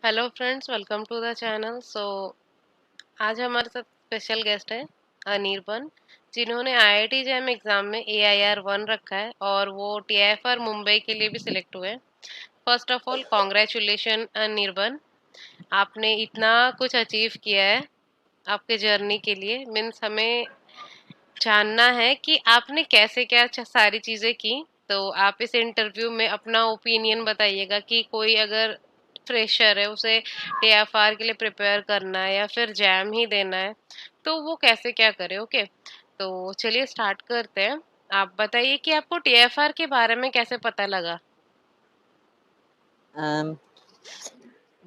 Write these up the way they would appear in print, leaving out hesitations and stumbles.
Hello friends, welcome to the channel. आज हमारे साथ स्पेशल गेस्ट है अनिर्बन, जिन्होंने आईआईटी जैम एग्जाम में AIR 1 रखा है और वो TIFR मुंबई के लिए भी सिलेक्ट हुए हैं। First of all congratulation Anirban, आपने इतना कुछ अचीव किया है। आपके जर्नी के लिए मीन्स हमें जानना है कि आपने कैसे क्या सारी चीजें की। तो आप इस इंटरव्यू में अपना ओपिनियन बताइएगा कि कोई अगर फ्रेशर है, उसे TFR के लिए प्रिपेयर करना है या फिर जैम ही देना है, तो वो कैसे क्या करे। ओके, तो चलिए स्टार्ट करते हैं। आप बताइए कि आपको TFR के बारे में कैसे पता लगा। अम,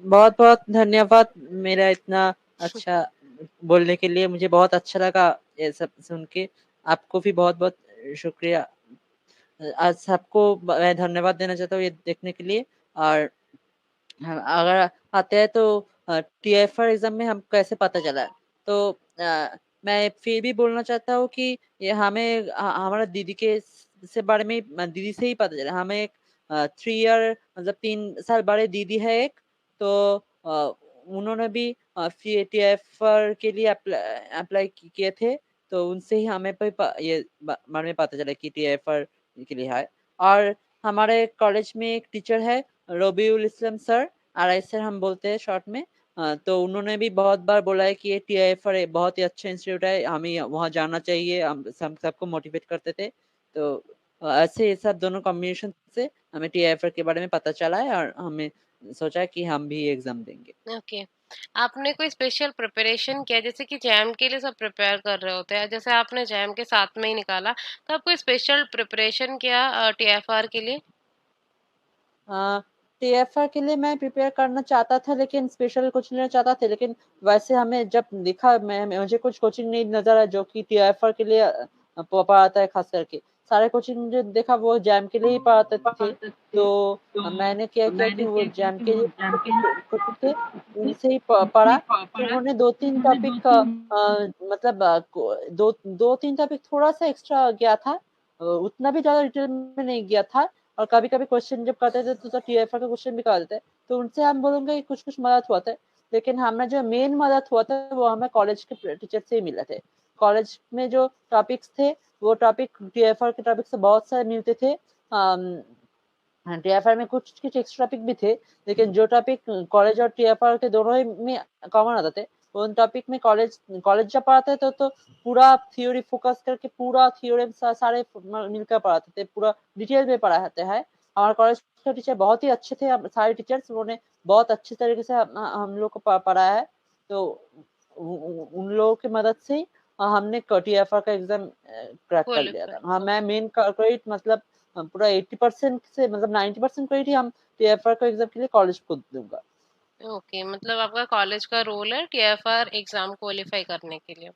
बहुत बहुत धन्यवाद मेरा इतना अच्छा बोलने के लिए। मुझे बहुत अच्छा लगा ये सब सुन के। आपको भी बहुत बहुत शुक्रिया। आज सबको मैं धन्यवाद देना चाहता हूँ ये देखने के लिए। और अगर आते हैं तो TFR एग्जाम में हम कैसे पता चला। तो मैं फिर भी बोलना चाहता हूँ कि ये हमारा दीदी के से बारे में दीदी से ही पता चला। हमें एक 3 ईयर मतलब 3 साल बड़े दीदी है एक। तो उन्होंने भी TFR के लिए अप्लाई किए थे। तो उनसे ही हमें पे ये बारे में पता चला कि TFR के लिए है। और हमारे कॉलेज में एक टीचर है, रबीउल इस्लाम सर, RI सर हम बोलते हैं शॉर्ट में। तो उन्होंने भी बहुत बार बोला है कि ये TIFR बहुत ही अच्छा इंस्टीट्यूट है, हमें वहाँ जाना चाहिए। हम सबको मोटिवेट करते थे। तो ऐसे ये सब दोनों कॉम्बिनेशन से हमें TIFR के बारे में पता चला है और हमें सोचा कि हम भी एग्जाम देंगे। ओके, आपने कोई स्पेशल प्रिपरेशन किया, जैसे कि जैम के लिए सब प्रिपेयर कर रहे होते हैं, जैसे आपने जैम के साथ में ही निकाला, तो आप कोई स्पेशल प्रिपरेशन किया TFR के लिए। TFR के लिए मैं प्रिपेयर करना चाहता था, लेकिन स्पेशल कुछ लेना चाहता था। लेकिन वैसे हमें जब दिखा मुझे कुछ कोचिंग नहीं नजर आया जो कि TFR के लिए पढ़ाता है। खास करके सारे कोचिंग मुझे देखा वो जैम के लिए ही पढ़ाते थे। तो मैंने क्या किया कि वो जैम के लिए कोचिंग थे उनसे ही पढ़ा। तो उन्होंने 2-3 टॉपिक मतलब दो तीन टॉपिक थोड़ा सा एक्स्ट्रा गया था। उतना भी ज्यादा डिटेल में नहीं गया था। और कभी कभी क्वेश्चन जब करते थे तो TFR का क्वेश्चन भी कर देते। तो उनसे हम बोलेंगे कि कुछ कुछ मदद हुआ था। लेकिन हमें जो मेन मदद हुआ था वो हमें कॉलेज के टीचर से ही मिले थे। कॉलेज में जो टॉपिक्स थे वो टॉपिक TFR के टॉपिक से बहुत सारे मिलते थे। TFR में कुछ कुछ एक्स्ट्रा टॉपिक भी थे, लेकिन जो टॉपिक कॉलेज और TFR के दोनों ही में कॉमन आते थे उन टॉपिक में कॉलेज कॉलेज जब पढ़ाते तो पूरा थ्योरी फोकस करके पूरा थ्योरम सारे मिलकर पढ़ाते थे, पूरा डिटेल में पढ़ाते हैं। हमारे कॉलेज के टीचर बहुत ही अच्छे थे। सारे टीचर्स उन्होंने बहुत अच्छे तरीके से हम लोग को पढ़ाया है। तो उन लोगों की मदद से ही हमने TFR का एग्जाम क्रैक कर लिया था। हाँ, क्वालिफाई। मैं मेन क्रेडिट मतलब पूरा 80% से मतलब 90% क्रेडिट ही हम TFR को एग्जाम के लिए कॉलेज को दूंगा। ओके, मतलब आपका कॉलेज का रोल है TFR एग्जाम क्वालिफाई करने के लिए।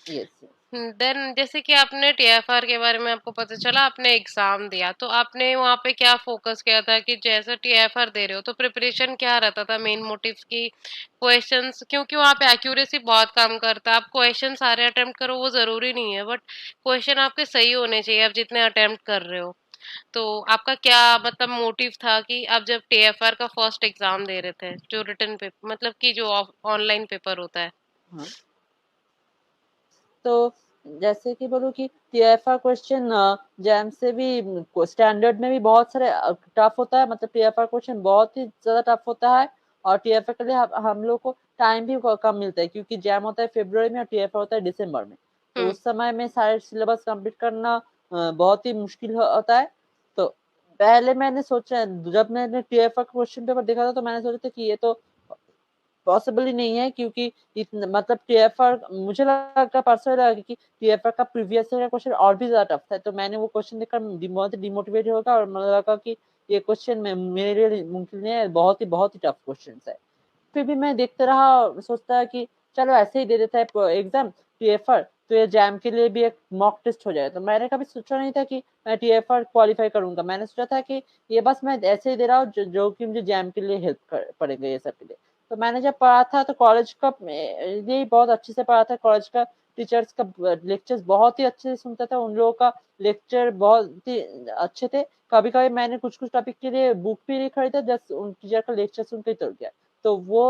यस। देन जैसे कि आपने TFR के बारे में आपको पता चला, आपने एग्जाम दिया, तो आपने वहाँ पे क्या फोकस किया था कि जैसे TFR दे रहे हो तो प्रिपरेशन क्या रहता था, मेन मोटिव की क्वेश्चंस, क्योंकि वहाँ पे एक्यूरेसी बहुत काम करता है। आप क्वेश्चन सारे अटेम्प्ट करो वो जरूरी नहीं है, बट क्वेश्चन आपके सही होने चाहिए आप जितने अटेम्प्ट कर रहे हो। तो आपका क्या मतलब मोटिव था कि आप जब TFR का फर्स्ट एग्जाम दे रहे थे, जो रिटन पेपर मतलब कि जो ऑनलाइन पेपर होता है। हाँ, तो जैसे कि बोलूँ कि TFR क्वेश्चन जैम से भी स्टैंडर्ड में भी बहुत सारे टफ होता है। मतलब TFR क्वेश्चन बहुत ही ज्यादा टफ होता है। और TFR के लिए हम लोग को टाइम भी कम मिलता है, क्योंकि जैम होता है फरवरी में और TFR होता है दिसंबर में। तो हम्म। उस समय में सारे सिलेबस कंप्लीट करना बहुत ही मुश्किल होता है। तो पहले मैंने सोचा, जब मैंने TFR क्वेश्चन पेपर देखा था तो मैंने सोचा था कि ये तो पॉसिबल ही नहीं है, क्योंकि मतलब TFR मुझे लगा पर्सनली लगा कि TFR का प्रीवियस ईयर का क्वेश्चन और भी ज्यादा टफ था। तो मैंने वो क्वेश्चन देखकर बहुत डिमोटिवेट होगा और मुझे लगा कि ये क्वेश्चन मेरे लिए मुमकिन नहीं है, बहुत ही टफ क्वेश्चन है। फिर भी मैं देखते रहा, सोचता है कि चलो ऐसे ही दे देता है एग्जाम TFR, तो ये जैम के लिए भी एक मॉक टेस्ट हो जाए। तो मैंने कभी सोचा नहीं था कि मैं TFR क्वालिफाई करूंगा। मैंने सोचा था कि ये बस मैं ऐसे ही दे रहा हूँ जो कि मुझे जैम के लिए हेल्प पड़ेगा ये सब के लिए। तो मैंने जब पढ़ा था तो कॉलेज का ये बहुत अच्छे से पढ़ा था। कॉलेज का टीचर्स का लेक्चर्स बहुत ही अच्छे से सुनता था। उन लोगों का लेक्चर बहुत ही अच्छे थे। कभी कभी मैंने कुछ कुछ टॉपिक के लिए बुक भी नहीं खरीदा, जस्ट उन टीचर का लेक्चर सुन के ही चल गया। तो वो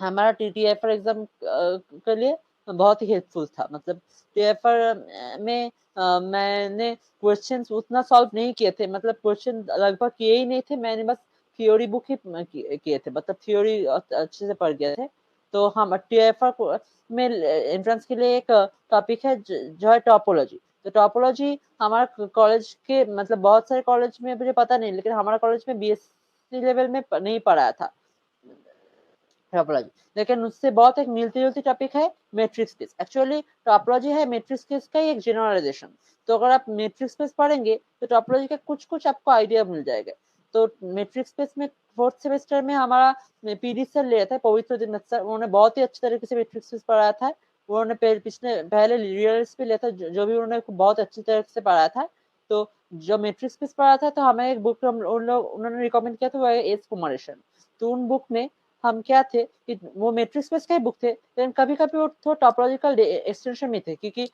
हमारा टीटीएफआर एग्जाम के लिए बहुत ही हेल्पफुल था। मतलब टीएफआर में मैंने क्वेश्चंस उतना सॉल्व नहीं किए थे, मतलब क्वेश्चन लगभग किए ही नहीं थे, मैंने बस थ्योरी बुक ही किए थे, मतलब थ्योरी अच्छे से पढ़ गए थे। तो हम टीएफआर में एंट्रेंस के लिए एक टॉपिक है जो है टोपोलॉजी। तो टोपोलॉजी हमारे कॉलेज के, मतलब बहुत सारे कॉलेज में मुझे पता नहीं, लेकिन हमारा कॉलेज में बीएससी लेवल में नहीं पढ़ाया था टोपोलॉजी, लेकिन उससे बहुत एक मिलती जुलती टॉपिक है मैट्रिक्स स्पेस। एक्चुअली टोपोलॉजी है मैट्रिक्स स्पेस का एक जनरलाइजेशन। तो अगर आप मैट्रिक्स स्पेस पढ़ेंगे तो टोपोलॉजी का कुछ कुछ आपको आइडिया मिल जाएगा। तो मैट्रिक्स स्पेस में फोर्थ सेमेस्टर में हमारा पीडी सर ले था, पवित्र दिनत सर, उन्होंने बहुत ही अच्छी तरीके से मैट्रिक्स स्पेस पढ़ाया था। उन्होंने पहले रियल्स पे लिया था, जो भी उन्होंने बहुत अच्छी तरह से पढ़ाया था। तो जो मैट्रिक्स स्पेस पढ़ा था, तो हमें एक बुक उन्होंने रिकमेंड किया था, वो है एस कुमारेशन। तो उन बुक में हम क्या थे कि वो मैट्रिक्स स्पेस के बुक थे, लेकिन कभी कभी वो थोड़ा टॉपोलॉजिकल एक्सटेंशन में थे, क्योंकि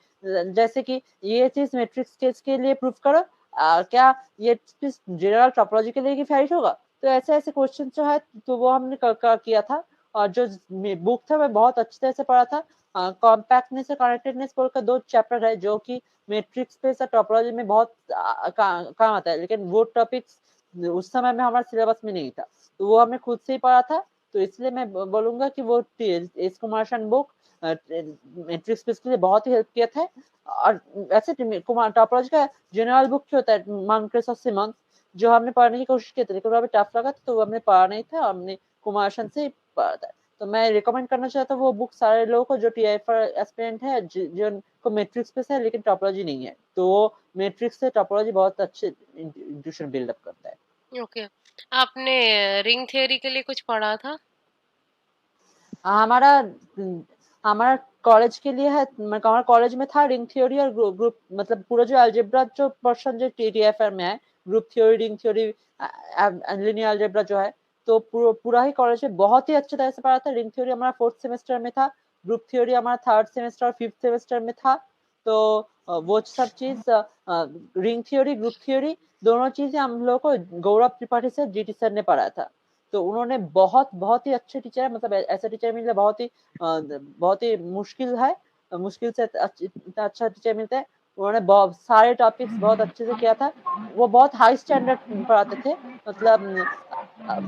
जैसे कि ये चीज मैट्रिक्स स्पेस के लिए प्रूफ करो, क्या ये चीज जनरल टॉपोलॉजी के लिए भी वैलिड होगा। तो ऐसे ऐसे क्वेश्चन जो है, तो वो हमने किया था। और जो बुक था वह बहुत अच्छी तरह से पढ़ा था। कॉम्पैक्टनेस और कनेक्टेडनेस बोलकर दो चैप्टर है, जो कि मैट्रिक्स स्पेस और टॉपोलॉजी में बहुत काम आता है, लेकिन वो टॉपिक्स उस समय में हमारे सिलेबस में नहीं था, तो वो हमने खुद से ही पढ़ा था। तो इसलिए मैं बोलूंगा कि वो एस कुमार शन बुक मैट्रिक्स स्पेस के लिए बहुत ही हेल्प किया था। और वैसे कुमार टॉपोलॉजी का जनरल बुक जो होता है मार्क्वेस ऑफ सिमन, जो हमने पढ़ने की कोशिश की थी, लेकिन वो टफ लगा था, तो वो हमने पढ़ा नहीं था, हमने कुमार शन से पढ़ा था। तो मैं रिकमेंड करना चाहता हूँ वो बुक सारे लोगों को जो टीआईफआर एस्पिरेंट है, जिनको मैट्रिक्स स्पेस है लेकिन टॉपोलॉजी नहीं है, तो वो मैट्रिक्स से टॉपोलॉजी बहुत अच्छे इंट्यूशन बिल्डअप करता है। ओके। आपने रिंग थ्योरी के लिए कुछ पढ़ा था? हमारा हमारा कॉलेज के लिए है, हमारा कॉलेज में था रिंग थ्योरी और ग्रुप, मतलब पूरा जो अलजेब्रा जो पोर्शन जो टीटीएफआर में है, group theory, ring theory, linear algebra जो है, तो पूरा ही कॉलेज में बहुत ही अच्छे तरह से पढ़ा था। रिंग थ्योरी हमारा फोर्थ सेमेस्टर में था, ग्रुप थ्योरी हमारा थर्ड सेमेस्टर और फिफ्थ सेमेस्टर में था। तो वो सब चीज रिंग थ्योरी, ग्रुप थ्योरी, दोनों चीजें हम लोग को गौरव त्रिपाठी से जीटी सर ने पढ़ाया था। तो उन्होंने बहुत ही अच्छे टीचर है, मतलब ऐसा टीचर मिलना बहुत ही मुश्किल है, मुश्किल से इतना अच्छा टीचर मिलता है। उन्होंने बहुत सारे टॉपिक्स बहुत अच्छे से किया था। वो बहुत हाई स्टैंडर्ड पढ़ाते थे, मतलब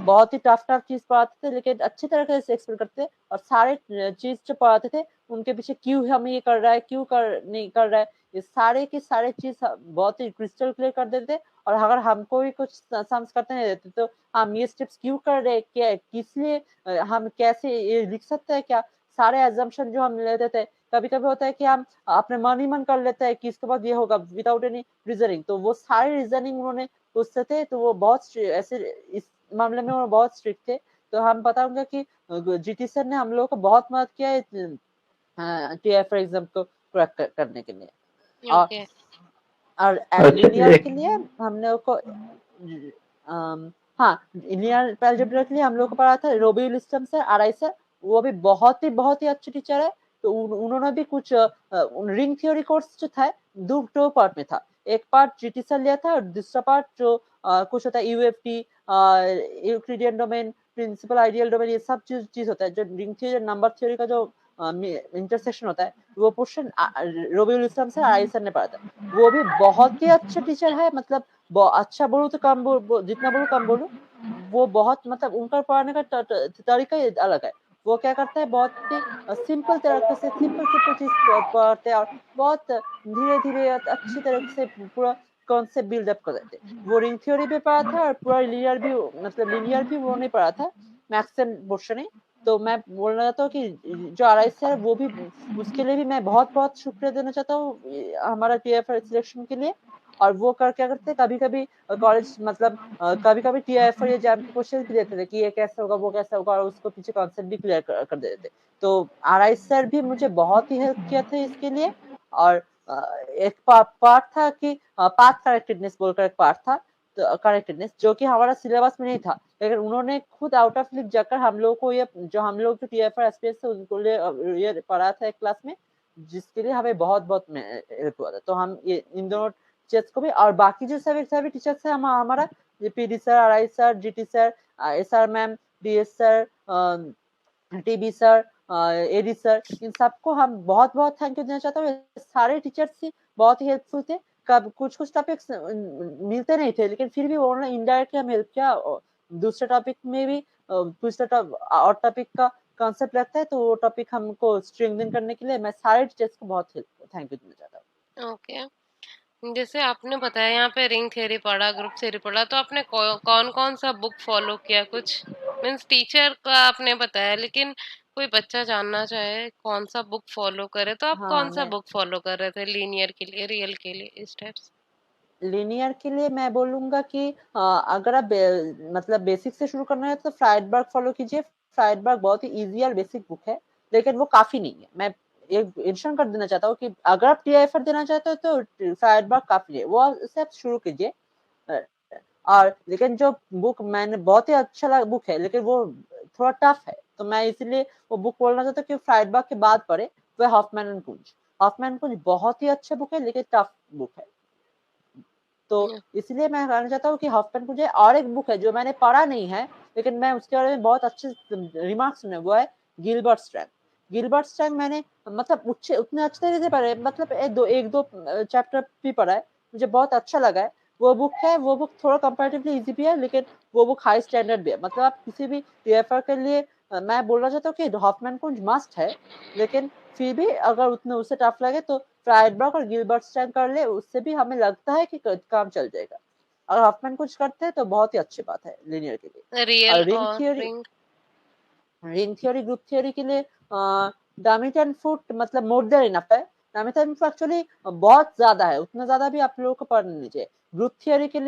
बहुत ही टफ चीज पढ़ाते थे, लेकिन अच्छी तरीके से एक्सप्लेन करते थे। और सारे चीज जो पढ़ाते थे उनके पीछे क्यों हम ये कर रहा है, क्यों कर नहीं कर रहा है, ये सारे की सारे चीज बहुत ही क्रिस्टल क्लियर कर देते थे। और अगर हमको भी कुछ समझ करते नहीं देते, तो हम ये स्टेप्स क्यों कर रहे हैं, क्या किस लिए, हम कैसे ये लिख सकते हैं क्या, सारे एजम्पशन जो हम लेते थे। कभी कभी होता है कि हम अपने मन ही मन कर लेते हैं कि इसके बाद ये होगा विदाउट एनी रीजनिंग, तो वो सारे रीजनिंग उन्होंने पूछते थे। तो वो बहुत ऐसे इस मामले में वो बहुत स्ट्रिक्ट थे। तो हम बताऊंगा कि जीटी सर ने हम लोगों को बहुत मदद किया है टीएफ एग्जाम को क्रैक करने के लिए। और ओके। और अच्छा लिनियर एक के लिए हम लोग को हाँ, लिनियर अलजेब्रा के लिए हम लोग को पढ़ा था रोबी विलियम्स सर, आरआई सर। वो भी बहुत ही अच्छे टीचर है। तो उन्होंने भी कुछ रिंग थ्योरी कोर्स जो था दो पार्ट में था। एक पार्ट जीटी सर लिया था, और दूसरा पार्ट जो कुछ होता है UFT, Euclidean domain, principal ideal domain, ये सब चीज होता है। जो रिंग थ्योरी, नंबर थ्योरी का जो इंटरसेक्शन होता है, वो portion Robbie Williams sir, RI sir ने पढ़ा था। वो भी बहुत ही अच्छे टीचर है, मतलब अच्छा बोलूं तो कम जितना बोलूं कम बोलूं। वो बहुत, मतलब उनका पढ़ाने का तरीका ही अलग है। वो क्या करता है, बहुत ही सिंपल तरीके से सिंपल सिंपल चीज पढ़ते हैं, और बहुत धीरे धीरे अच्छी तरीके से पूरा कॉन्सेप्ट बिल्डअप कर देते हैं। वो रिंग थ्योरी भी पढ़ा था, और पूरा लिनियर भी, मतलब लिनियर भी वो नहीं पढ़ा था, मैक्सन पोर्शन है। तो मैं बोलना चाहता हूँ कि जो आरआईसी है वो भी, उसके लिए भी मैं बहुत बहुत शुक्रिया देना चाहता हूँ हमारा टीएफ सिलेक्शन के लिए। और वो क्या करते कभी कभी कॉलेज, मतलब कभी कभी टीएफ या जैम के क्वेश्चन भी देते थे कि ये कैसे होगा, वो कैसे होगा, और उसको पीछे कॉन्सेप्ट भी क्लियर कर देते थे। तो आरआई सर भी मुझे बहुत ही हेल्प किया था इसके लिए। और एक पार्ट था कि पाथ करेक्टेडनेस बोलकर एक पार्ट था, तो करेक्टेडनेस जो कि हमारा सिलेबस में नहीं था, लेकिन उन्होंने खुद आउट ऑफ लिख जाकर हम लोग को ये, जो हम लोग जो टीएफआर एस्पिरेंट्स थे उनको ये पढ़ा था एक क्लास में, जिसके लिए हमें बहुत बहुत हेल्प हुआ था। तो हम ये इन दोनों टीचर्स को भी, और बाकी जो सभी टीचर्स है हमारा, PD sir, RI sir, GT sir, SR ma'am, DS sir, TB sir, AD sir, इन सबको हम बहुत-बहुत थैंक यू देना चाहता हूँ। ये सारे टीचर्स ही बहुत ही हेल्पफुल थे। कब कुछ-कुछ टॉपिक्स मिलते नहीं थे, लेकिन फिर भी उन्होंने इनडायरेक्टली हमें हेल्प किया। दूसरे टॉपिक में भी दूसरा और टॉपिक का कांसेप्ट लगता है, तो वो टॉपिक हमको स्ट्रेंथन करने के लिए मैं सारे टीचर्स को बहुत थैंक यू देना चाहता हूँ। ओके। जैसे आपने बताया यहाँ पे रिंग थ्योरी पढ़ा, ग्रुप थ्योरी पढ़ा, तो आपने कौन-कौन सा बुक फॉलो किया? कुछ मीन्स टीचर का आपने बताया, लेकिन कोई बच्चा जानना चाहे कौन सा बुक फॉलो करे, तो आप कौन हाँ, सा मैं बुक फॉलो कर रहे थे? लीनियर के लिए, रियल के लिए, इस टाइप से? लिनियर के लिए मैं बोलूँगा कि अगर आप मतलब बेसिक से शुरू करना है तो फ्राइडबर्ग फ़ॉलो कीजिए। फ्राइडबर्ग बहुत ही ईज़ी और बेसिक बुक है, लेकिन वो काफ़ी नहीं है। मैं एक मेंशन कर देना चाहता हूँ कि अगर आप टीआईएफआर देना चाहते हो तो फ्राइडबर्ग काफ़ी है। वो उससे आप शुरू कीजिए। अ, और लेकिन जो बुक मैंने बहुत ही अच्छा बुक है, लेकिन वो थोड़ा टफ है। तो मैं इसलिए वो बुक बोलना चाहता हूँ कि फ्राइडबर्ग के बाद पढ़े, वो है हॉफमैन एंड कुंज। हॉफमैन कुंज बहुत ही अच्छा बुक है, लेकिन टफ बुक है। तो हुँ, इसलिए मैं कहना चाहता हूँ कि हॉफमैन मुझे और एक बुक है जो मैंने पढ़ा नहीं है, लेकिन मैं उसके बारे में बहुत अच्छे रिमार्क्स सुने, वो है गिलबर्ट स्ट्रैंग। गिलबर्ट स्ट्रैंग मैंने मतलब उतने अच्छे तरीके से पढ़े, मतलब 1-2 चैप्टर भी पढ़ा है, मुझे बहुत अच्छा लगा है। वो बुक है, वो बुक थोड़ा कंपैरेटिवली ईज़ी भी है, लेकिन वो बुक हाई स्टैंडर्ड भी है। मतलब आप किसी भी टीएफआर के लिए मैं बोलना चाहता हूँ कि हॉफमैन कुंज मस्ट है, लेकिन फिर भी अगर उतने उसे टफ लगे तो फ्राइडबर्ग और गिलबर्ट स्टैंड कर ले, उससे भी हमें लगता है कि काम चल जाएगा। अगर हॉफमैन कुछ करते हैं तो बहुत ही अच्छी बात है लिनियर के लिए। रियल और और ring? Ring theory, group theory के लिए डामिट एंड फुट मतलब मोर देन इनफ है। डामिट एंड फुट एक्चुअली बहुत ज़्यादा है, उतना ज़्यादा भी आप लोगों को पढ़ नहीं चाहिए। ग्रुप थ्योरी के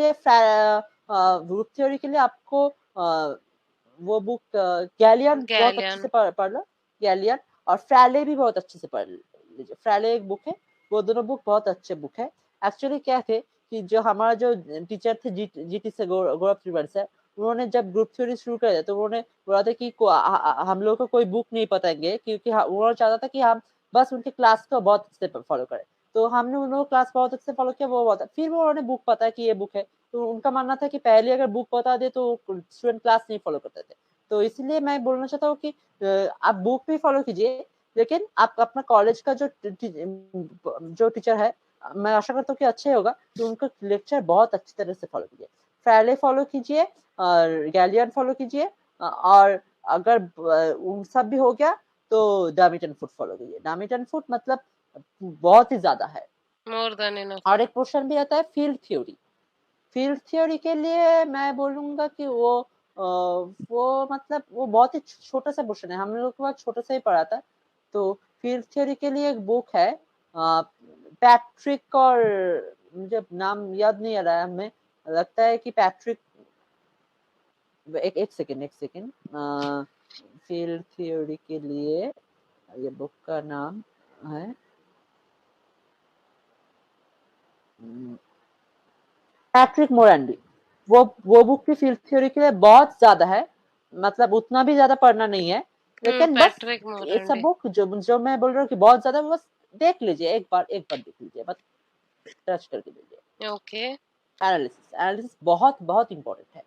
लिए आपको वो बुक गैलियन बहुत अच्छे गैलियन। से पढ़ लो, गैलियन। और फ्रैले भी बहुत अच्छे से पढ़ लीजिए। फ्रैले एक बुक है, वो दोनों बुक बहुत अच्छे बुक है। एक्चुअली क्या थे कि जो हमारा जो टीचर थे जीटी से गौरव त्रिवेदी सर, उन्होंने जब ग्रुप थ्योरी शुरू किया तो उन्होंने बोला था कि हम लोग को कोई बुक नहीं पढ़ाएंगे, क्योंकि उन्होंने चाहता था कि हम बस उनके क्लास को बहुत अच्छे से फॉलो करें। तो हमने उन लोगों क्लास बहुत अच्छे से फॉलो किया, वो बहुत फिर वो उन्होंने बुक पता है कि ये बुक है, तो उनका मानना था कि पहले अगर बुक बता दे तो स्टूडेंट क्लास नहीं फॉलो करते थे। तो इसलिए मैं बोलना चाहता हूँ कि आप बुक भी फॉलो कीजिए, लेकिन आप अपना कॉलेज का जो टीचर है, मैं आशा करता हूँ कि अच्छा ही होगा, तो उनका लेक्चर बहुत अच्छी तरह से फॉलो कीजिए। फ्राइडे फॉलो कीजिए और गैलियन फॉलो कीजिए, और अगर उन सब भी हो गया तो डामिट एंड फुट फॉलो कीजिए। डामिट एंड फुट मतलब बहुत ही ज़्यादा है। मोर देन इनफ और है। एक पोर्शन भी आता है फील्ड थ्योरी। फील्ड थ्योरी के लिए मैं बोलूँगा कि वो मतलब वो बहुत ही छोटा-सा पोर्शन है। हम लोग के पास छोटा सा ही पढ़ा था। तो फील्ड थ्योरी के लिए एक बुक है, पैट्रिक और मुझे नाम याद नहीं आ रहा है हमें, लगता है कि पैट्रिक, एक सेकंड फील्ड थ्योरी के लिए ये बुक का नाम है पैट्रिक मोरंडी। वो बुक भी फील्ड थ्योरी के लिए बहुत ज़्यादा है, मतलब उतना भी ज़्यादा पढ़ना नहीं है, लेकिन बस पैट्रिक ये सब मोरंडे। बुक जो मैं बोल रहा हूँ कि बहुत ज़्यादा, बस देख लीजिए, एक बार देख लीजिए, बस टच करके देखिए। ओके। एनालिसिस एनालिसिस बहुत इम्पोर्टेंट है।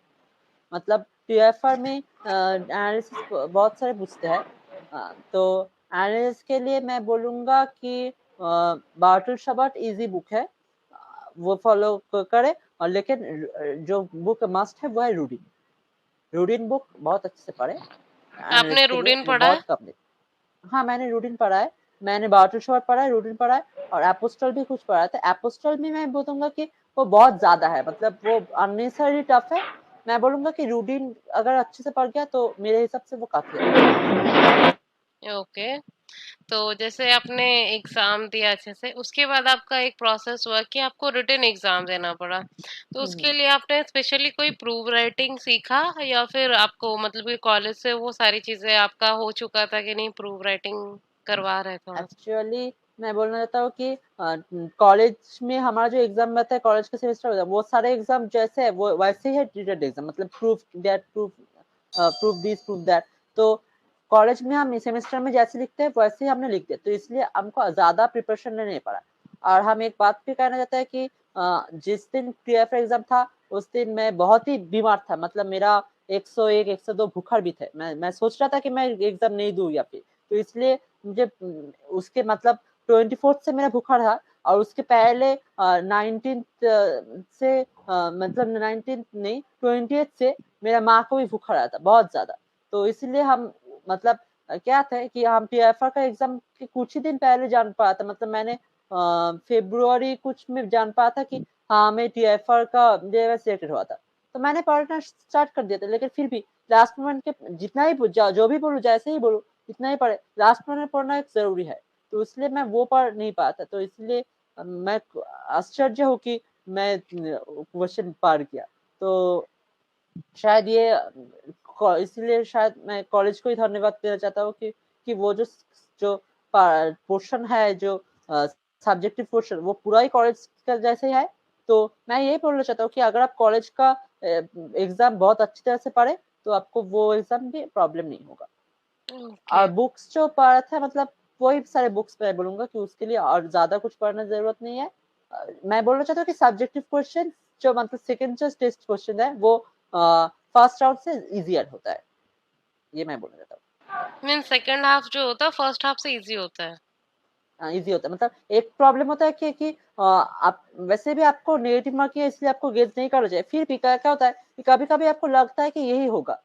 मतलब टीएफआर में एनालिसिस बहुत सारे पूछते हैं। तो एनालिसिस के लिए मैं बोलूँगा कि बार्टल शबार्ट इजी बुक है, वो फॉलो करें। और लेकिन जो बुक मस्ट है वो है रूडिन। रूडिन बुक बहुत अच्छे से पढ़े आपने एनालिसिस के लिए, रूडिन वो पढ़ा है? बहुत कम देते। हाँ, मैंने रूडिन पढ़ा है, मैंने बार्टल शबार्ट पढ़ा है, रूडिन पढ़ा है, और एपोस्टल भी कुछ पढ़ा था। एपोस्टल में मैं बोलूँगा कि वो बहुत ज़्यादा है, मतलब वो अननेसेसरी टफ है। मैं बोलूँगा कि रूडिन अगर अच्छे से पढ़ गया तो मेरे हिसाब से वो काफ़ी है। ओके। तो जैसे आपने एग्जाम दिया अच्छे से, उसके बाद आपका एक प्रोसेस हुआ कि आपको रिटन एग्जाम देना पड़ा, तो उसके हुँ। लिए आपने स्पेशली कोई प्रूव राइटिंग सीखा, या फिर आपको मतलब कि कॉलेज से वो सारी चीजें आपका हो चुका था कि नहीं, प्रूव राइटिंग करवा रहे थे वहां से? एक्चुअली मैं बोलना चाहता हूँ कि कॉलेज में हमारा जो एग्जाम रहता है, कॉलेज का सेमेस्टर होता है, वो सारे एग्जाम जैसे है वो वैसे ही है रिटन एग्जाम, मतलब प्रूफ दिस प्रूफ दैट। तो कॉलेज में हम सेमेस्टर में जैसे लिखते हैं वैसे ही हमने लिख दिया, तो इसलिए हमको ज्यादा प्रिपरेशन नहीं पड़ा। और हम एक बात भी कहना चाहते हैं कि जिस दिन टीएफ एग्जाम था उस दिन मैं बहुत ही बीमार था, मतलब मेरा 101 102 बुखार भी थे। मैं सोच रहा था कि मैं एग्जाम नहीं दूं या फिर, तो इसलिए मुझे उसके मतलब 24th से मेरा बुखार था, और उसके पहले 19 से मतलब 19 नहीं 20 से मेरा माँ को भी बुखार आया था बहुत ज्यादा। तो इसलिए हम मतलब क्या था कि हम टीएफआर का एग्जाम के कुछ ही दिन पहले जान पाया था, मतलब मैंने फेब्रुआरी कुछ में जान पाया था कि हाँ मैं टीएफआर का सिलेक्टेड हुआ था। तो मैंने पढ़ना स्टार्ट कर दिया था, लेकिन फिर भी लास्ट मोमेंट के जितना ही जो भी बोलूं जैसे ही बोलूं जितना ही पढ़े, लास्ट मोमेंट पढ़ना एक जरूरी है। तो इसलिए मैं वो पढ़ नहीं पाया था, तो इसलिए मैं आश्चर्य हूँ कि मैं क्वेश्चन पार किया। तो शायद ये इसलिए शायद मैं कॉलेज को ही धन्यवाद देना चाहता हूँ कि वो जो पोर्शन है, जो सब्जेक्टिव पोर्शन, वो पूरा ही कॉलेज का जैसे ही है। तो मैं यही बोलना चाहता हूँ कि अगर आप कॉलेज का एग्जाम बहुत अच्छी तरह से पढ़े तो आपको वो एग्जाम भी प्रॉब्लम नहीं होगा। ओके। और बुक्स जो पढ़ा था मतलब वही सारे बुक्स मैं बोलूंगा कि उसके लिए और ज्यादा कुछ पढ़ने की जरूरत नहीं है। मैं बोलना चाहता हूँ कि सब्जेक्टिव क्वेश्चन जो मतलब सेकंड जो टेस्ट क्वेश्चन है वो फर्स्ट राउंड से इजियर होता है, ये मैं बोलना चाहता मीन सेकंड हाफ जो होता है फर्स्ट हाफ से इजी होता है। हूँ। इजी होता है, मतलब एक प्रॉब्लम होता है कि आप वैसे भी आपको नेगेटिव मार्क है इसलिए आपको गेज नहीं करना चाहिए, फिर भी क्या क्या होता है कि कभी कभी आपको लगता है कि यही होगा।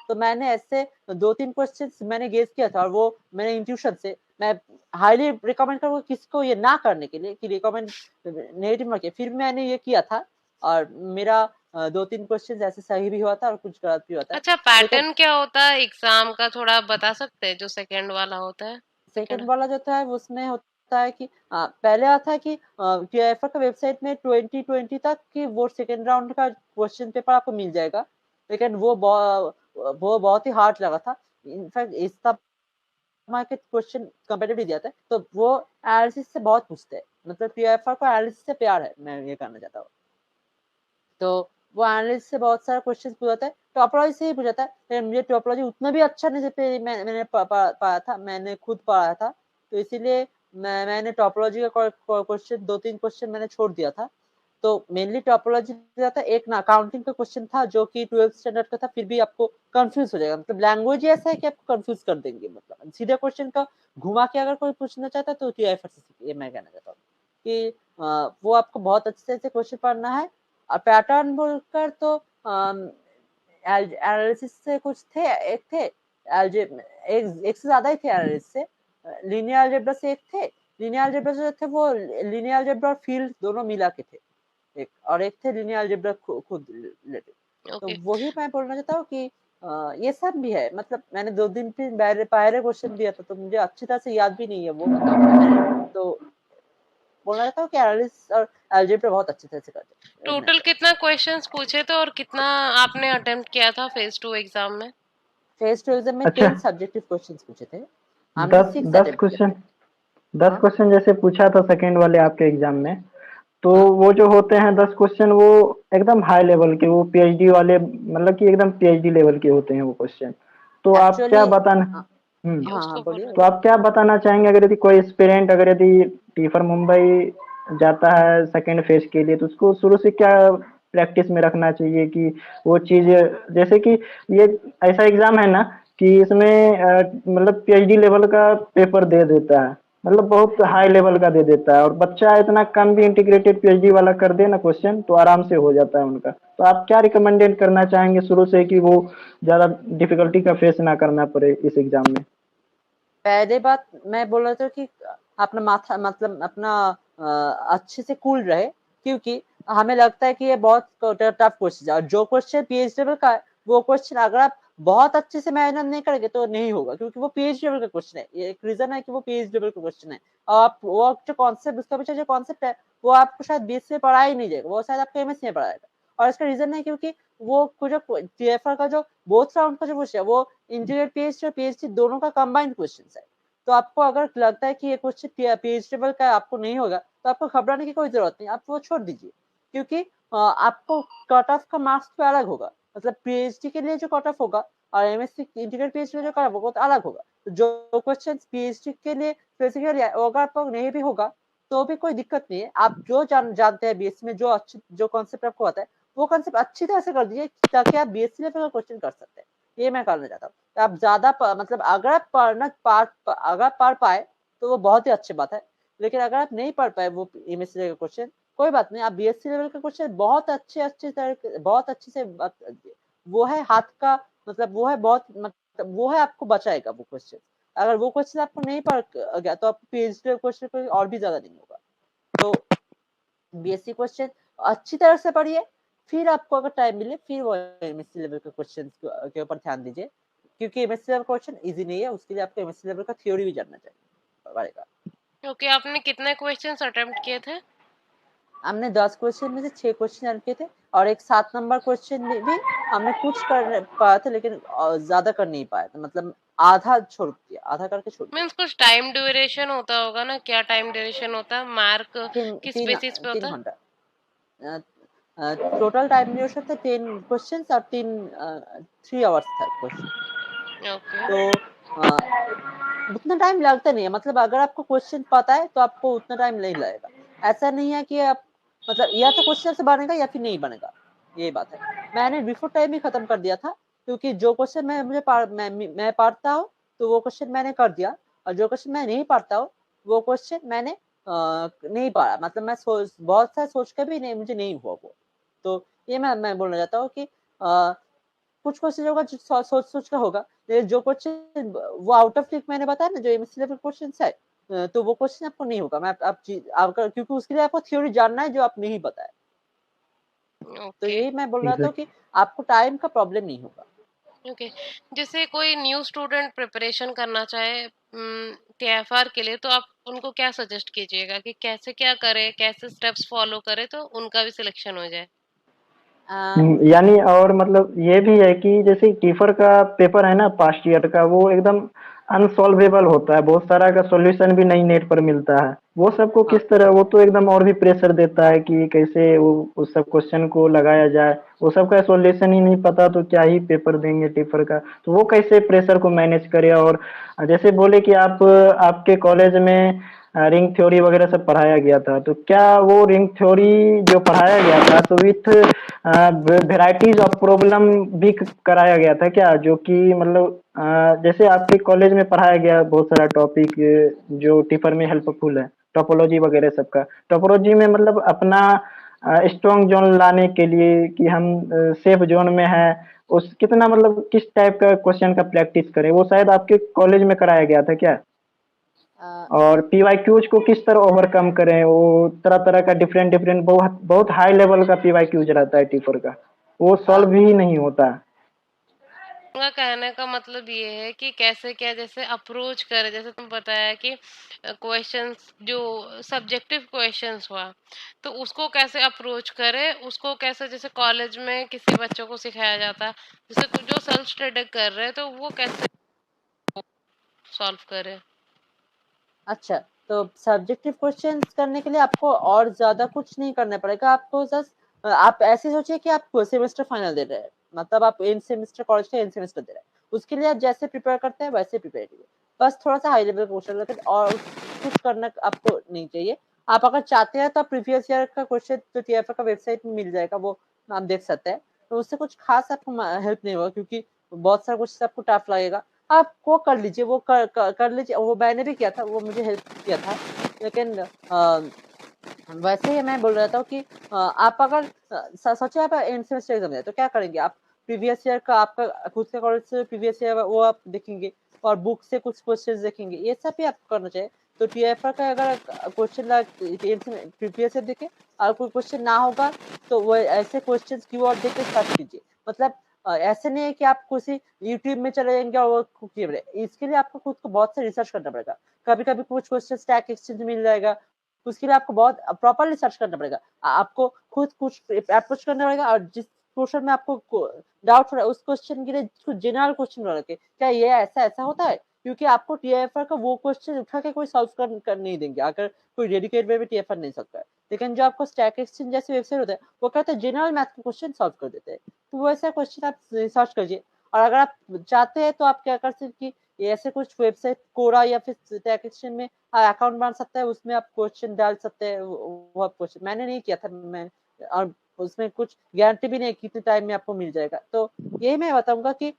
तो मैंने ऐसे 2-3 क्वेश्चंस मैंने गेस किया था, और वो मैंने इंट्यूशन से मैं हाईली रिकमेंड करूंगा किसको ये ना करने के लिए कि रिकमेंड नेगेटिव मार्क, फिर भी मैंने ये किया था। और मेरा 2-3 क्वेश्चन ऐसे सही भी हुआ था और कुछ गलत भी हुआ था। अच्छा, लेकिन पैटर्न क्या होता है एग्जाम का, थोड़ा आप बता सकते हैं जो सेकंड वाला होता है? Second second. वाला जो था उसमें होता है कि पहले आता है कि टीआईएफआर का वेबसाइट में 2020 तक कि वो सेकंड राउंड का क्वेश्चन पेपर आपको मिल जाएगा, लेकिन वो बहुत ही हार्ड लगा था। इनफैक्ट इस के क्वेश्चन कम्पिटिटिव दिया था, तो वो एनालिसिस से बहुत पूछते हैं, मतलब टीआईएफआर को एनालिसिस से प्यार है, मैं ये कहना चाहता हूँ। तो वो एनालिस्ट से बहुत सारा क्वेश्चन पूछा था, टोपोलॉजी से ही पूछा था, लेकिन मुझे टोपोलॉजी उतना भी अच्छा नहीं से मैंने पाया था, मैंने खुद पढ़ा था। तो इसीलिए मैंने टोपोलॉजी का क्वेश्चन 2-3 क्वेश्चन मैंने छोड़ दिया था। तो मेनली टोपोलॉजी दिया था, एक ना अकाउंटिंग का क्वेश्चन था जो कि 12th स्टैंडर्ड का था, फिर भी आपको कंफ्यूज हो जाएगा, मतलब लैंग्वेज ऐसा है कि आपको कंफ्यूज कर देंगे, मतलब सीधे क्वेश्चन का घुमा के अगर कोई पूछना चाहता है तो टीआईएफआर से सीखिए, ये मैं कहना चाहता हूँ कि वो आपको बहुत अच्छे से क्वेश्चन पढ़ना है। और पैटर्न बोलकर तो एनालिसिस से कुछ थे, एक थे एक से ज्यादा ही थे एनालिसिस से। लीनियर अलजेब्रा से एक थे, लीनियर अलजेब्रा जो थे वो लीनियर अलजेब्रा और फील्ड दोनों मिला के थे एक, और एक थे लीनियर अलजेब्रा खुद रिलेटेड। तो ओके। वही मैं बोलना चाहता हूँ कि ये सब भी है, मतलब मैंने 2 दिन फिर पहले क्वेश्चन दिया था तो मुझे अच्छी तरह से याद भी नहीं है वो। तो बोलना चाहता हूँ कि एनालिसिस और अलजेब्रा बहुत अच्छी तरह से करते हैं। टोटल कितना क्वेश्चंस पूछे थे और कितना आपने अटेम्प्ट किया था फेज 2 एग्जाम में? फेज टू एग्जाम में अच्छा, 10 सब्जेक्टिव क्वेश्चंस पूछे थे, हमने दस 6 दस अटेम्प्ट किया क्वेश्चन था। 10 हाँ क्वेश्चन जैसे पूछा था सेकंड वाले आपके एग्जाम में, तो हाँ। वो जो होते हैं 10 क्वेश्चन वो एकदम हाई लेवल के, वो पीएचडी वाले, मतलब कि एकदम पीएचडी लेवल के होते हैं वो क्वेश्चन। तो आप क्या एक्चुअली बताना, हाँ हम्म, हाँ हाँ, उसको बोलिए बोलो। तो बोलिए। आप क्या बताना चाहेंगे अगर यदि कोई एस्पिरेंट, अगर यदि टीफर मुंबई जाता है सेकंड फेज के लिए, तो उसको शुरू से क्या प्रैक्टिस में रखना चाहिए कि वो चीज, जैसे कि ये ऐसा एग्जाम है ना कि इसमें मतलब पीएचडी लेवल का पेपर दे देता है, मतलब बहुत हाई लेवल का दे देता है, और बच्चा इतना कम भी इंटीग्रेटेड पीएचडी वाला कर दे ना क्वेश्चन तो आराम से हो जाता है उनका। तो आप क्या रिकमेंडेड करना चाहेंगे शुरू से कि वो ज्यादा डिफिकल्टी का फेस ना करना पड़े इस एग्जाम में? पहले बात मैं बोल रहा था कि अपना माथा मतलब अपना अच्छे से कूल रहे, क्योंकि हमें लगता है कि ये बहुत टफ क्वेश्चन है, और जो क्वेश्चन पीएच लेवल का है वो क्वेश्चन अगर आप बहुत अच्छे से मेहनत नहीं करेंगे तो नहीं होगा, क्योंकि वो पीएच लेवल का क्वेश्चन है, ये एक रीजन है कि वो पीएच लेवल का क्वेश्चन है। और आप वो जो कॉन्सेप्ट उसका पीछे जो कॉन्सेप्ट है वो आपको शायद बीएससी में पढ़ा ही नहीं जाएगा, वो शायद आपको एमएससी में पढ़ाएगा। और इसका रीजन है क्योंकि वो जो टीएफआर का जो बोथ राउंड का जो क्वेश्चन है वो इंटीग्रेट पीएचडी और पीएचडी दोनों का कंबाइंड क्वेश्चन है। तो आपको अगर लगता है कि ये क्वेश्चन पीएच लेवल का आपको नहीं होगा तो आपको घबराने की कोई जरूरत नहीं, आप वो छोड़ दीजिए, क्योंकि आपको कट ऑफ का मार्क्स तो अलग होगा, मतलब पीएचडी के लिए जो कट ऑफ होगा और एमएससी इंटीग्रेट पीएचडी जो कट ऑफ होगा वो तो अलग होगा। तो जो क्वेश्चन पीएचडी के लिए स्पेसिफिकली अगर आपको नहीं भी होगा तो भी कोई दिक्कत नहीं है, आप जो जानते हैं बीएससी में जो अच्छे जो कॉन्सेप्ट आपको आता है वो कंसेप्ट अच्छी तरह से कर दीजिए ताकि आप बीएससी लेवल का क्वेश्चन कर सकते हैं। ये मैं करना चाहता हूँ। तो आप ज़्यादा मतलब अगर आप पढ़ पाए तो वो बहुत ही अच्छी बात है। लेकिन अगर आप नहीं पढ़ पाए वो एमएससी लेवल का क्वेश्चन, कोई बात नहीं, आप बीएससी लेवल का क्वेश्चन बहुत अच्छे से वो है हाथ का, मतलब वो है बहुत, मतलब वो है आपको बचाएगा वो क्वेश्चन। अगर वो क्वेश्चन आपको नहीं पढ़ गया तो आपको पीएचडी क्वेश्चन कोई और भी ज्यादा नहीं होगा। तो बीएससी क्वेश्चन अच्छी तरह से पढ़िए, फिर आपको अगर टाइम मिले फिर वो एमएससी लेवल के क्वेश्चन के ऊपर ध्यान दीजिए, क्योंकि एमएससी लेवल क्वेश्चन इजी नहीं है, उसके लिए आपको एमएससी लेवल का थ्योरी भी जानना चाहिए पड़ेगा। ओके, आपने कितने क्वेश्चंस अटेम्प्ट किए थे? हमने 10 क्वेश्चन में से 6 क्वेश्चन हल किए थे और एक 7 नंबर क्वेश्चन में भी हमने कुछ कर पाया था, लेकिन ज्यादा कर नहीं पाया था, मतलब आधा छोड़ दिया, आधा करके छोड़ दिया। मीन्स कुछ टाइम ड्यूरेशन होता होगा ना, क्या टाइम ड्यूरेशन होता है, मार्क तीन किस तीन बेसिस पे तीन होता है? घंटा टोटल टाइम ड्यूरेशन था 10 क्वेश्चन और 3 आवर्स था क्वेश्चन। ओके। तो अ, उतना टाइम लगता नहीं है, मतलब अगर आपको क्वेश्चन पता है तो आपको उतना टाइम नहीं लगेगा। ऐसा नहीं है कि आप, मतलब या तो क्वेश्चन से बनेगा या फिर नहीं बनेगा, ये बात है। मैंने बिफोर टाइम ही खत्म कर दिया था, क्योंकि जो क्वेश्चन मैं पढ़ता हूँ तो वो क्वेश्चन मैंने कर दिया, और जो क्वेश्चन मैं नहीं पढ़ता हूँ वो क्वेश्चन मैंने नहीं पढ़ा, मतलब मैं बहुत सारा सोच के भी नहीं, मुझे नहीं हुआ वो। तो ये मैं बोलना चाहता हूँ कि कुछ क्वेश्चन होगा जो सोच का होगा, लेकिन जो क्वेश्चन वो आउट ऑफ मैंने बताया ना, जो एमएससी लेवल क्वेश्चन है, तो वो क्वेश्चन आपको नहीं होगा। मैं आपका, क्योंकि उसके लिए आपको थ्योरी जानना है जो आप नहीं बताया। तो ओके। यही मैं बोल रहा था एग्जैक्ट कि आपको टाइम का प्रॉब्लम नहीं होगा। ओके, जैसे कोई न्यू स्टूडेंट प्रिपरेशन करना चाहे टीएफआर के लिए, तो आप उनको क्या सजेस्ट कीजिएगा कि कैसे क्या करे, कैसे स्टेप्स फॉलो करे तो उनका भी सिलेक्शन हो जाए? यानी और मतलब ये भी है कि जैसे टीफर का पेपर है ना पास्ट ईयर का, वो एकदम अनसॉल्वेबल होता है, बहुत सारा का सॉल्यूशन भी नहीं नेट पर मिलता है। वो सबको हाँ, किस तरह, वो तो एकदम और भी प्रेशर देता है कि कैसे वो उस सब क्वेश्चन को लगाया जाए। वो सब का सॉल्यूशन ही नहीं पता तो क्या ही पेपर देंगे टीफर का। तो वो कैसे प्रेशर को मैनेज करे। और जैसे बोले कि आप आपके कॉलेज में रिंग थ्योरी वगैरह सब पढ़ाया गया था, तो क्या वो रिंग थ्योरी जो पढ़ाया गया था तो विथ वेराइटीज ऑफ प्रॉब्लम भी कराया गया था क्या, जो कि मतलब जैसे आपके कॉलेज में पढ़ाया गया बहुत सारा टॉपिक जो टिफर में हेल्पफुल है, टोपोलॉजी वगैरह सबका। टोपोलॉजी में मतलब अपना स्ट्रॉन्ग जोन लाने के लिए कि हम सेफ जोन में है, उस कितना मतलब किस टाइप का क्वेश्चन का प्रैक्टिस करें, वो शायद आपके कॉलेज में कराया गया था क्या। अ, और पीवाईक्यूज को किस तरह ओवरकम करें, वो तरह तरह का डिफरेंट डिफरेंट बहुत बहुत हाई लेवल का पीवाईक्यूज रहता है टीफर का, वो अ, सॉल्व ही नहीं होता। उनका कहने का मतलब ये है कि कैसे क्या जैसे अप्रोच करे, जैसे तुम बताया कि क्वेश्चंस जो सब्जेक्टिव क्वेश्चंस हुआ, तो उसको कैसे अप्रोच करे, उसको कैसे जैसे कॉलेज में किसी बच्चों को सिखाया जाता है, जैसे जो सेल्फ स्टडी कर रहे हैं तो वो कैसे सॉल्व करे। अच्छा, तो सब्जेक्टिव क्वेश्चंस करने के लिए आपको और ज्यादा कुछ नहीं करना पड़ेगा। आपको जस्ट आप ऐसे सोचिए कि आप सेमेस्टर फाइनल दे रहे हैं, मतलब आप एंड सेमेस्टर, कॉलेज का एंड सेमेस्टर दे रहे हैं। उसके लिए आप जैसे प्रिपेयर करते हैं वैसे प्रिपेयर कीजिए, बस थोड़ा सा हाई लेवल क्वेश्चन रखें और कुछ करना आपको नहीं चाहिए। आप अगर चाहते हैं तो प्रीवियस ईयर का क्वेश्चन जो टीएफए का वेबसाइट में मिल जाएगा, वो आप देख सकते हैं। तो उससे कुछ खास आपको हेल्प नहीं होगा, क्योंकि बहुत सारा क्वेश्चन आपको टफ लगेगा। आप वो कर लीजिए, वो कर लीजिए, वो मैंने भी किया था, वो मुझे हेल्प किया था। लेकिन वैसे ही मैं बोल रहा था कि आप अगर सोचिए आप एंड सेमेस्टर एग्जाम है तो क्या करेंगे आप, प्रीवियस ईयर का आपका खुद से कॉलेज से प्रीवियस ईयर वो आप देखेंगे और बुक से कुछ क्वेश्चंस देखेंगे, ये सब भी आपको करना चाहिए। तो टीएफआर का अगर क्वेश्चन प्रीवियस ईयर देखे और कोई क्वेश्चन ना होगा तो वो ऐसे क्वेश्चंस कीवर्ड देख के सर्च कीजिए। मतलब ऐसे नहीं है कि आप किसी यूट्यूब में चले जाएंगे और वो कीवर्ड, इसके लिए आपको खुद को बहुत से रिसर्च करना पड़ेगा। कभी कभी कुछ क्वेश्चन स्टैक एक्सचेंज मिल जाएगा, उसके लिए आपको बहुत प्रॉपरली सर्च करना पड़ेगा। आपको खुद कुछ अप्रोच करना पड़ेगा, और जिस क्वेश्चन में आपको डाउट हो रहा है उस क्वेश्चन के लिए कुछ जनरल क्वेश्चन रखे, क्या ये ऐसा ऐसा होता है, क्योंकि आपको टीएफआर का वो क्वेश्चन उठा के कोई सॉल्व कर नहीं देंगे अगर कोई डेडिकेट वे में टीएफआर नहीं सकता है। लेकिन जो आपको स्टैक एक्सचेंज जैसे वेबसाइट होता है वो कहते हैं जनरल मैथ के क्वेश्चन सॉल्व कर देते हैं। तो वैसा क्वेश्चन आप सर्च कीजिए। और अगर आप चाहते हैं तो आप क्या कर सकते हैं कि ऐसे कुछ वेबसाइट कोरा या फिर स्टैक एक्सचेंज में अकाउंट बन सकता है, उसमें आप क्वेश्चन डाल सकते हैं। वो आप क्वेश्चन मैंने नहीं किया था, मैं और उसमें कुछ गारंटी भी नहीं कितने टाइम में आपको मिल जाएगा। तो यही मैं बताऊंगा कि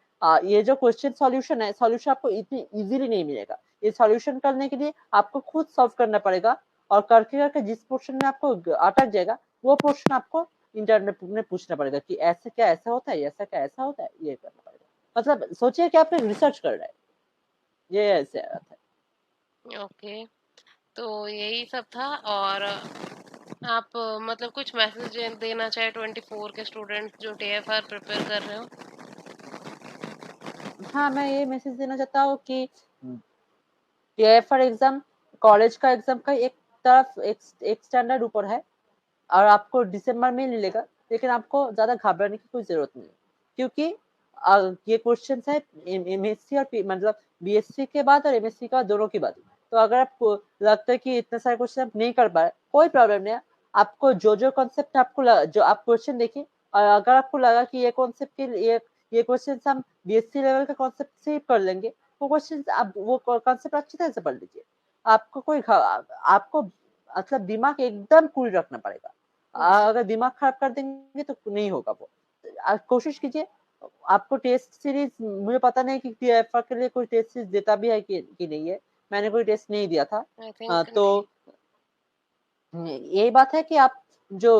ये जो क्वेश्चन सॉल्यूशन है, सॉल्यूशन आपको इतनी इजीली नहीं मिलेगा। ये सॉल्यूशन करने के लिए आपको खुद सॉल्व करना पड़ेगा, और करके करके जिस पोर्शन में आपको अटक जाएगा वो पोर्शन आपको इंटरनेट में पूछना पड़ेगा कि ऐसा क्या ऐसा होता है, ऐसा क्या ऐसा होता है, ये करना पड़ेगा। मतलब सोचिए कि आप रिसर्च कर रहे हैं, ये ऐसे आता है। ओके, तो यही सब था। और आप मतलब कुछ मैसेज देना चाहे 24 के स्टूडेंट जो टीएफआर प्रिपेयर कर रहे हो? हाँ, मैं ये मैसेज देना चाहता हूँ कि टीआईएफआर एग्जाम कॉलेज का एग्जाम का एक तरफ एक स्टैंडर्ड ऊपर है, और आपको दिसंबर में मिलेगा, लेकिन आपको ज्यादा घबराने की कोई जरूरत नहीं, क्योंकि ये क्वेश्चन है एमएससी और मतलब बीएससी के बाद और एमएससी का दोनों के बाद। तो अगर आपको लगता है कि इतने सारे क्वेश्चन आप नहीं कर पा रहे, कोई प्रॉब्लम नहीं है। आपको जो जो कॉन्सेप्ट आपको जो आप क्वेश्चन देखिए, और अगर आपको लगा कि ये कॉन्सेप्ट के लिए ये क्वेश्चन हम बीएससी लेवल का कॉन्सेप्ट से ही कर लेंगे, वो क्वेश्चन आप वो कॉन्सेप्ट अच्छी तरह से पढ़ लीजिए। आपको कोई आपको मतलब दिमाग एकदम कूल रखना पड़ेगा। अगर दिमाग खराब कर देंगे तो नहीं होगा वो। कोशिश कीजिए। आपको टेस्ट सीरीज, मुझे पता नहीं कि टीएफआर के लिए कोई टेस्ट सीरीज देता भी है कि नहीं है, मैंने कोई टेस्ट नहीं दिया था। आई थिंक तो नहीं। यही बात है कि आप जो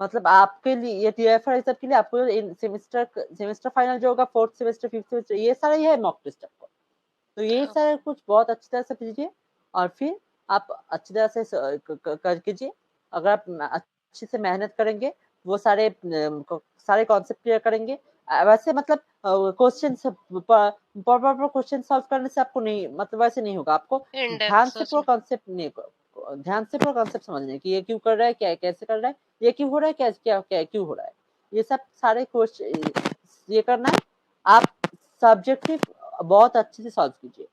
मतलब आपके लिए ये टीएफआर एग्जाम के लिए आपको सेमेस्टर फाइनल जो होगा, फोर्थ सेमेस्टर फिफ्थ सेमेस्टर, ये सारा ही है मॉक टेस्ट आपको। तो यही सारा कुछ बहुत अच्छी तरह से कीजिए, और फिर आप अच्छी तरह से कर कीजिए। अगर आप अच्छे से मेहनत करेंगे, वो सारे कॉन्सेप्ट क्लियर करेंगे। वैसे मतलब क्वेश्चन प्रॉपर क्वेश्चन सॉल्व करने से आपको नहीं, मतलब वैसे नहीं होगा। आपको इन डेप्थ सोचना। ध्यान से पूरा कॉन्सेप्ट समझने की, ये क्यों कर रहा है, क्या कैसे कर रहा है, ये क्यों हो रहा है, क्या क्या क्या क्यों हो रहा है, ये सब सारे क्वेश्चन ये करना है। आप सब्जेक्टिव बहुत अच्छे से सॉल्व कीजिए।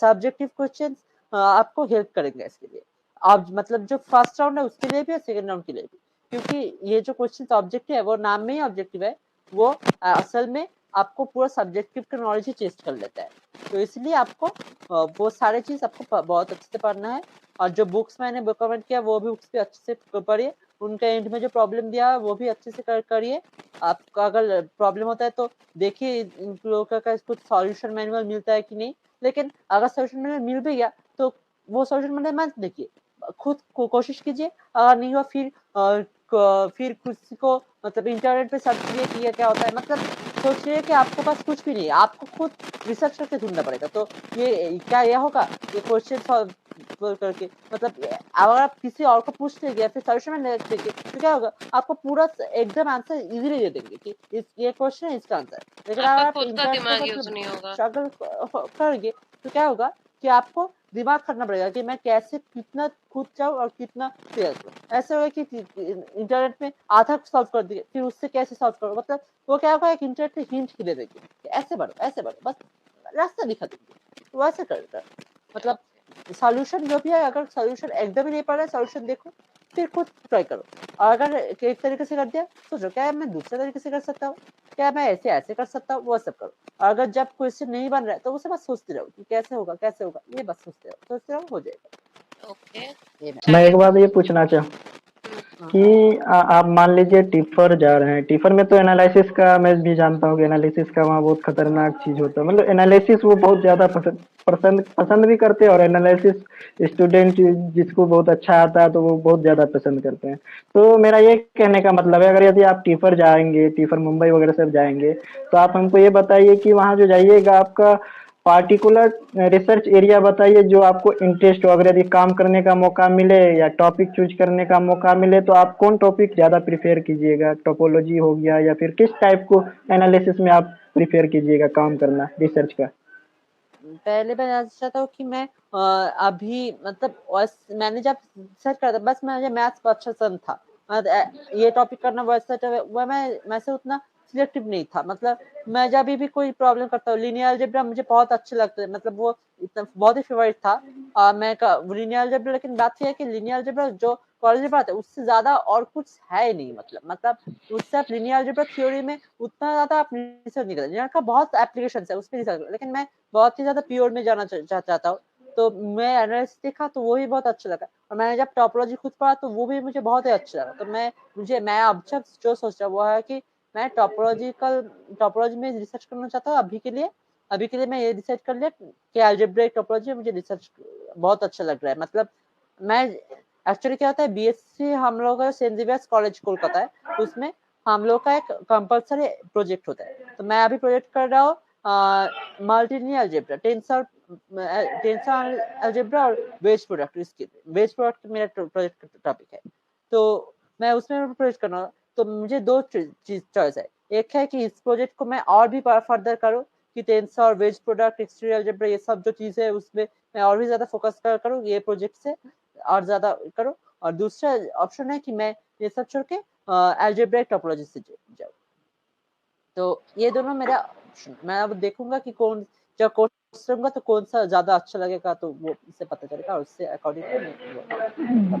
सब्जेक्टिव क्वेश्चन आपको हेल्प करेंगे इसके लिए। आप मतलब जो फर्स्ट राउंड है उसके लिए भी और सेकंड राउंड के लिए भी, क्योंकि ये जो क्वेश्चन ऑब्जेक्टिव है वो नाम में ही ऑब्जेक्टिव है, वो असल में आपको पूरा सब्जेक्टिव का नॉलेज ही टेस्ट कर लेता है। तो इसलिए आपको वो सारे चीज आपको बहुत अच्छे से पढ़ना है। और जो बुक्स मैंने रिकमेंड किया वो भी बुक्स भी अच्छे से पढ़िए। उनका एंड में जो प्रॉब्लम दिया है वो भी अच्छे से करिए। आपका अगर प्रॉब्लम होता है तो देखिए इन लोगों का कुछ सॉल्यूशन मैनुअल मिलता है कि नहीं। लेकिन अगर सॉल्यूशन मैनुअल मिल भी गया तो वो सॉल्यूशन मैनुअल मत देखिए, खुद को कोशिश कीजिए। अगर नहीं हुआ फिर किसी को मतलब इंटरनेट पे सर्च कीजिए कि ये क्या होता है। मतलब सोचिए कि आपके पास कुछ भी नहीं है, आपको खुद रिसर्च करके ढूंढना पड़ेगा। तो ये क्या यह होगा, ये क्वेश्चन सॉल्व करके मतलब अगर आप किसी और को पूछ लेंगे या फिर सॉल्यूशन में देंगे तो क्या होगा, आपको पूरा एकदम आंसर इजीली दे देंगे कि ये क्वेश्चन है इसका आंसर। लेकिन आपका अगर आप खुद का इंटरनेट पे दिमाग अगर यूज नहीं होगा। स्ट्रगल करेंगे तो क्या होगा कि आपको दिमाग करना पड़ेगा कि मैं कैसे कितना कूद जाऊं और कितना क्लियर करूं। ऐसे होगा कि इंटरनेट में आधा सॉल्व कर दिए, फिर उससे कैसे सॉल्व करो, मतलब वो क्या होगा, एक इंटरनेट पे हिंट दे देंगे कि ऐसे बढ़ो बस, रास्ता दिखा देंगे, तो वैसे कर मतलब सॉल्यूशन जो भी है, अगर सॉल्यूशन एकदम ही नहीं पड़ रहा है, सॉल्यूशन देखो फिर खुद ट्राई करो। और अगर एक तरीके से कर दिया सोचो क्या मैं दूसरे तरीके से कर सकता हूँ, क्या मैं ऐसे ऐसे कर सकता हूँ, वो सब करो। और अगर जब क्वेश्चन नहीं बन रहा है तो उसे बस सोचते रहो कि कैसे होगा कैसे होगा, ये बस सोचते रहो हो जाएगा। ओके, ये मैं एक चलिए। बात ये पूछना चाहूँ कि आप मान लीजिए टिफर जा रहे हैं। टिफर में तो एनालिसिस का मैं भी जानता हूँ कि एनालिसिस का वहाँ बहुत खतरनाक चीज होता है। मतलब एनालिसिस वो बहुत ज्यादा पसंद भी करते हैं, और एनालिसिस स्टूडेंट जिसको बहुत अच्छा आता है तो वो बहुत ज्यादा पसंद करते हैं। तो मेरा ये कहने का मतलब है, अगर यदि आप टिफर जाएंगे, टिफर मुंबई वगैरह सब जाएंगे, तो आप हमको ये बताइए कि वहाँ जो जाइएगा आपका पार्टिकुलर रिसर्च एरिया बताइए जो आपको इंटरेस्ट हो। अगर यदि काम करने का मौका मिले या टॉपिक चूज करने का मौका मिले तो आप कौन टॉपिक ज़्यादा प्रिफेयर कीजिएगा? टोपोलॉजी हो गया या फिर किस टाइप को एनालिसिस में आप प्रिफेयर कीजिएगा काम करना रिसर्च का? पहले मैं जानना चाहता हूँ कि मैं अभी मतलब मैंने जब सर्च करा था बस मुझे मैथ्स पसंद था। ये टॉपिक करना वैसा वो मैं से उतना सिलेक्टिव नहीं था। मतलब मैं जब भी कोई प्रॉब्लम करता हूँ, लीनियर अलजेब्रा मुझे बहुत अच्छे लगते हैं, मतलब वो इतना बहुत ही फेवरेट था। मैं लीनियर अलजेब्रा, लेकिन बात यह है कि लीनियर अलजेब्रा जो कॉलेज में पढ़ाते हैं उससे ज्यादा और कुछ है नहीं। मतलब उससे आप लीनियर अलजेब्रा थ्योरी में उतना ज्यादा आप रिसर्च नहीं करते। लीनियर का बहुत एप्लीकेशन है उसमें रिसर्च, लेकिन मैं बहुत ही ज्यादा प्योर में जाना चाहता हूँ। तो मैं एनालिसिस देखा तो वो भी बहुत अच्छा लगा, और मैंने जब टोपोलॉजी खुद पढ़ा तो वो भी मुझे बहुत ही अच्छा लगा। तो मैं अब जो सोच रहा वो है कि मैं टोपोलॉजी में रिसर्च करना चाहता हूँ अभी के लिए मैं ये डिसाइड कर लिया कि अलजेब्रिक टोपोलॉजी मुझे रिसर्च बहुत अच्छा लग रहा है। मतलब मैं एक्चुअली क्या होता है, बीएससी हम लोग का सेंट जेवियर्स कॉलेज कोलकाता है, उसमें हम लोग का एक कंपलसरी प्रोजेक्ट होता है। तो मैं अभी प्रोजेक्ट कर रहा हूँ मल्टीलिनियर अलजेब्रा, टेंसर अलजेब्रा और वेज प्रोडक्ट। इसके वेज प्रोडक्ट मेरा प्रोजेक्ट टॉपिक है, तो मैं उसमें प्रोजेक्ट कर रहा हूँ। तो मुझे दो चीज चॉइस है, एक है कि इस प्रोजेक्ट को मैं और भी फर्दर करूँ कि tensor, wedge product, exterior algebra, ये सब जो चीजें है उसमें मैं और भी ज्यादा फोकस करूँ ये प्रोजेक्ट से और ज्यादा करूँ। और दूसरा ऑप्शन है कि मैं ये सब छोड़ के अलजेब्रिक टोपोलॉजी से जाऊँ। तो ये दोनों मेरा ऑप्शन, मैं अब देखूंगा कि जब कोर्स करूंगा तो कौन सा ज्यादा अच्छा लगेगा, तो वो इससे पता चलेगा और उससे अकॉर्डिंग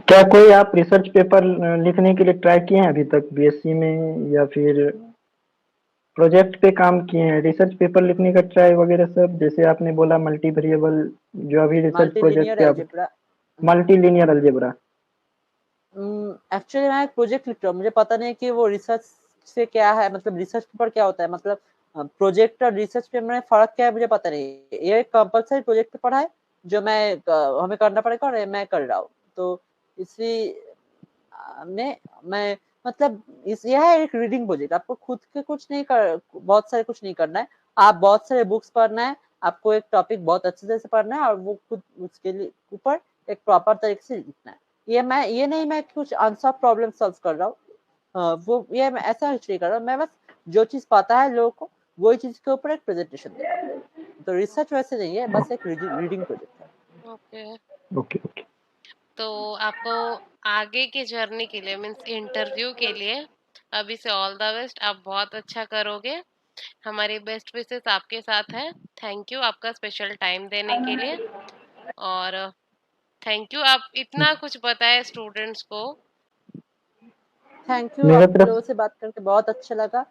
क्या कोई आप रिसर्च पेपर लिखने के लिए ट्राई किए हैं अभी तक बीएससी में, या फिर प्रोजेक्ट पे काम किए हैं? रिसर्च पेपर लिखने का ट्राई वगैरह सब, जैसे आपने बोला मल्टी वेरिएबल, जो अभी रिसर्च प्रोजेक्ट मल्टीलिनियर पे आप algebra. Multi linear algebra. Actually मैं एक प्रोजेक्ट लिख रहा हूँ, मुझे पता नहीं कि वो रिसर्च से क्या है, मतलब रिसर्च पेपर क्या होता है, मतलब प्रोजेक्ट और रिसर्च पेपर में फर्क क्या है मुझे पता नहीं। ये एक कंपलसरी प्रोजेक्ट पेपर है जो हमें करना पड़ेगा और मैं कर रहा हूँ। तो इसी में मैं मतलब यह है एक रीडिंग प्रोजेक्ट, आपको खुद के बहुत सारे कुछ नहीं करना है, आप बहुत सारे बुक्स पढ़ना है, आपको एक टॉपिक बहुत अच्छे से पढ़ना है और वो खुद उसके लिए ऊपर एक प्रॉपर तरीके से लिखना है। ये नहीं मैं कुछ अनसॉल्व प्रॉब्लम सॉल्व कर रहा हूँ, वो ये मैं ऐसा कुछ नहीं कर रहा हूँ, मैं बस जो चीज पता है लोगों को वही चीज के ऊपर एक प्रेजेंटेशन दे रहा हूँ। तो रिसर्च वैसे नहीं है, बस एक रीडिंग प्रोजेक्ट है। ओके। Okay okay. तो आपको आगे की जर्नी के लिए मीन्स इंटरव्यू के लिए अभी से ऑल द बेस्ट, आप बहुत अच्छा करोगे। हमारी बेस्ट विशेस आपके साथ है। थैंक यू आपका स्पेशल टाइम देने के लिए, और थैंक यू आप इतना कुछ बताए स्टूडेंट्स को। थैंक यू, मेरा आप तरफ लोगों से बात करके बहुत अच्छा लगा।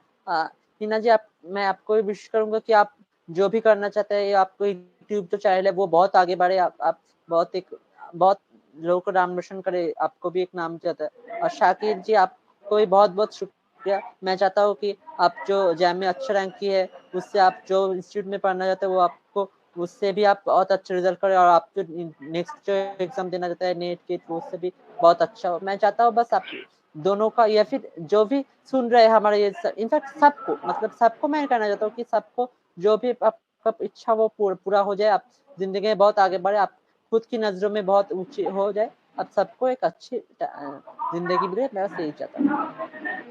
टीना जी, मैं आपको भी विश करूंगा कि आप जो भी करना चाहते हैं, आपको यूट्यूब जो चैनल है वो बहुत आगे बढ़े, आप बहुत लोगों को नाम रोशन करे, आपको भी एक नाम चाहता है। और शाकिर जी, आपको भी बहुत बहुत शुक्रिया। मैं चाहता हूँ कि आप जो जैम में अच्छा रैंक की है, उससे आप जो इंस्टीट्यूट में पढ़ना चाहते हैं वो आपको उससे भी आप बहुत अच्छा रिजल्ट करें, और आप जो नेक्स्ट जो एग्जाम देना चाहते हैं नेट के, तो उससे भी बहुत अच्छा हो। मैं चाहता हूँ बस आप दोनों का, या फिर जो भी सुन रहे हैं हमारे ये इनफैक्ट सबको, मतलब सबको मैं कहना चाहता हूँ कि सबको जो भी आपका इच्छा वो पूरा हो जाए, आप जिंदगी में बहुत आगे बढ़े, आप खुद की नजरों में बहुत ऊंचे हो जाए, आप सबको एक अच्छी जिंदगी मिले, मैं बस यही चाहता हूँ।